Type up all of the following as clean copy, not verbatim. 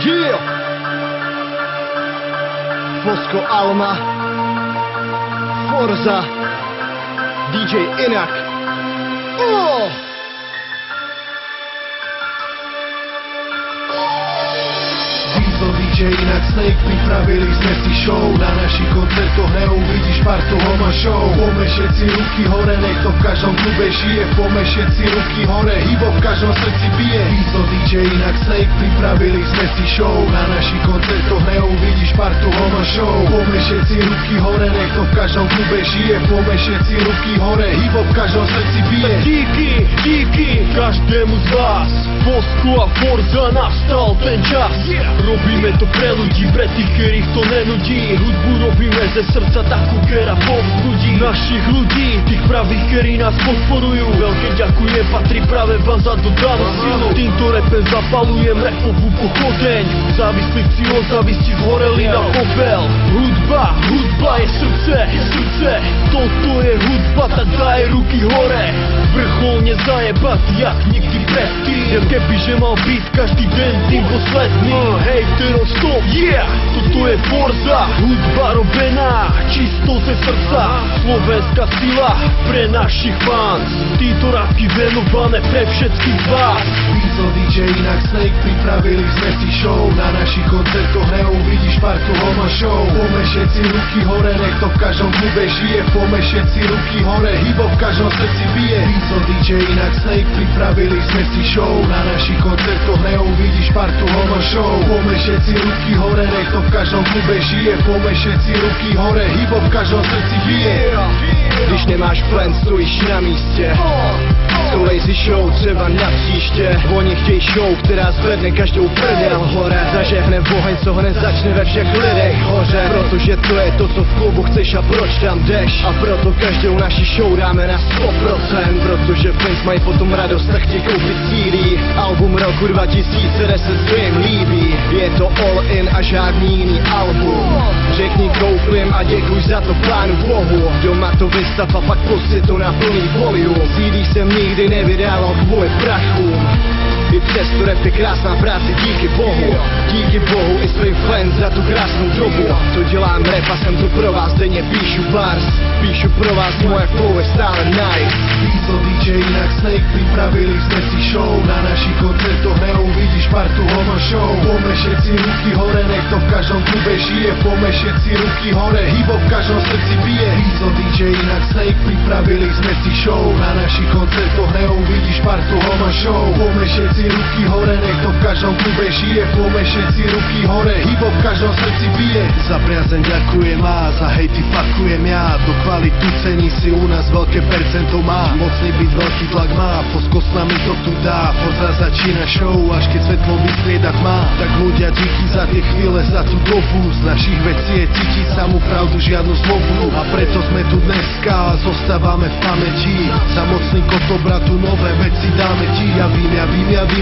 Yeah! Fosco Alma, Forza, DJ Inak. DJ Inak, Snake, pripravili sme si show. Na našich koncertoch neuvidíš partu Homa Show. Pome všetci ruky hore, nech to v každom klube žije. Pome všetci ruky hore, hip-hop v každom srdci bije. Vízo DJ Inak, Snake, pripravili sme si show. Na našich koncertoch neuvidíš partu Homa Show. Pome všetci ruky hore, nech to v každom klube žije. Pome všetci ruky hore, hip-hop v každom srdci bije. Díky každému z vás. Fosco a Forza, nastal ten čas. Robíme to pre ľudí, pre tých, ktorých to nenudí. Hudbu robíme ze srdca takú, ktorá povzbudí našich ľudí, tých pravých, ktorí nás podporujú. Veľké ďakujem patrí práve vám za dodanú silu. Týmto repem zapalujem rapovú pochodeň. Závislíci od závisti zhoreli na popel. Hudba je srdce. Toto je hudba, tak daj ruky hore. Vrcholne zajebať, jak nikdy predtým. Kebyže mal byť každý deň tým posledný. Hej, non stop, yeah! Toto je Forza, hudba robená čisto ze srdca. Slovenská sila pre našich fans. Títo rádky venované pre všetkých z vás. Vízo DJ Inak, Snake, pripravili sme si show. Na našich koncertoch neuvidíš partu Homa Show. Pome všetci ruky hore, nech to v každom klube žije. Pome všetci ruky hore, hip-hop v každom srdci bije. Vízo DJ Inak, Snake, pripravili sme si show. Na našich koncertoch neuvidíš partu Homa Show. Pome všetci ruky hore, nech to v každom klube žije. Pome všetci ruky hore, hip-hop v každom srdci bije. Když nemáš plen, stojíš na místě. Skolej si show třeba na příště. Oni chtějí show, která zvedne každou prdel hore. Zažehne oheň, co hned začne ve všech lidech hoře. Protože to je to, co v klubu chceš a proč tam jdeš. A proto každou naši show dáme na 100%. Protože fans mají potom radost, tak chtějí koupit CD. Album roku 2010 se jim líbí. Je to all in a žádný jiný album. Řekni koupím a děkuj za to Pánu Bohu. Doma to vystav a pak pusti to na plný volium. CD jsem nikdy nevydával kvůli prachům. I přesto rap je krásná práce, díky Bohu. Díky Bohu i svým fans za tu krásnou dobu. To dělám rap a jsem tu pro vás, denně píšu bars. Píšu pro vás, moje flow je stále nice. Vízo DJ Inak, Snake, pripravili sme si show. Na našich koncertoch neuvidíš partu Homa Show. Pome všetci ruky hore, nech to v každom klube žije. Pome všetci ruky hore, hip-hop v každom srdci bije. Vízo DJ Inak, Snake, pripravili sme si show. Na našich koncertoch neuvidíš partu Homa Show. Pome všetci ruky hore, nech to v každom klube žije. Pome všetci ruky hore, hip-hop v každom srdci bije. Za priazeň ďakujem a za hejty fakujem ja. Do kvalitu cení si u nás veľké percento má. Mocný byt veľký tlak má, Fosco s nami to tu dá. Forza začína show, až keď svetlo vystrieda tma. Tak ľudia díky za tie chvíle, za tú dobu. Z našich vecí je cítiť samú pravdu, žiadnu zlobu. A preto sme tu dneska a zostávame v pamäti. Za mocný kotobratu nové veci dáme ti.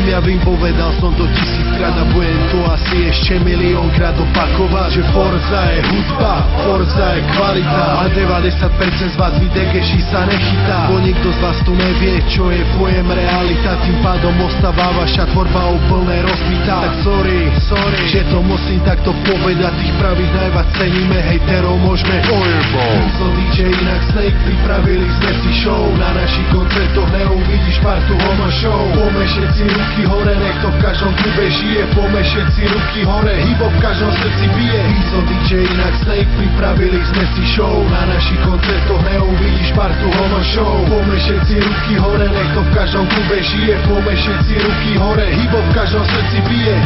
Ja vím, povedal som to 1000-krát a budem to asi ešte miliónkrát opakovať. Že Forza je hudba, Forza je kvalita. A 90% z vás videgeši sa nechytá. Bo nikto z vás tu nevie, čo je pojem realita. Tým pádom ostáva vaša tvorba úplne rozbitá. Tak sorry, že to musím takto povedať. Tých pravých najviac ceníme, hejterov môžeme ojebať. Vízo DJ Inak, Snake, pripravili sme si show. Na našich koncertoch neuvidíš partu Homa Show. Pome všetci ruky hore, nech to v každom klube žije. Pome všetci ruky hore, hip-hop v každom srdci bije. Vízo DJ Inak, Snake, pripravili sme si show. Na našich koncertoch neuvidíš partu Homa Show. Pome všetci ruky hore, nech to v každom klube žije. Pome všetci ruky hore, hip-hop v každom srdci bije.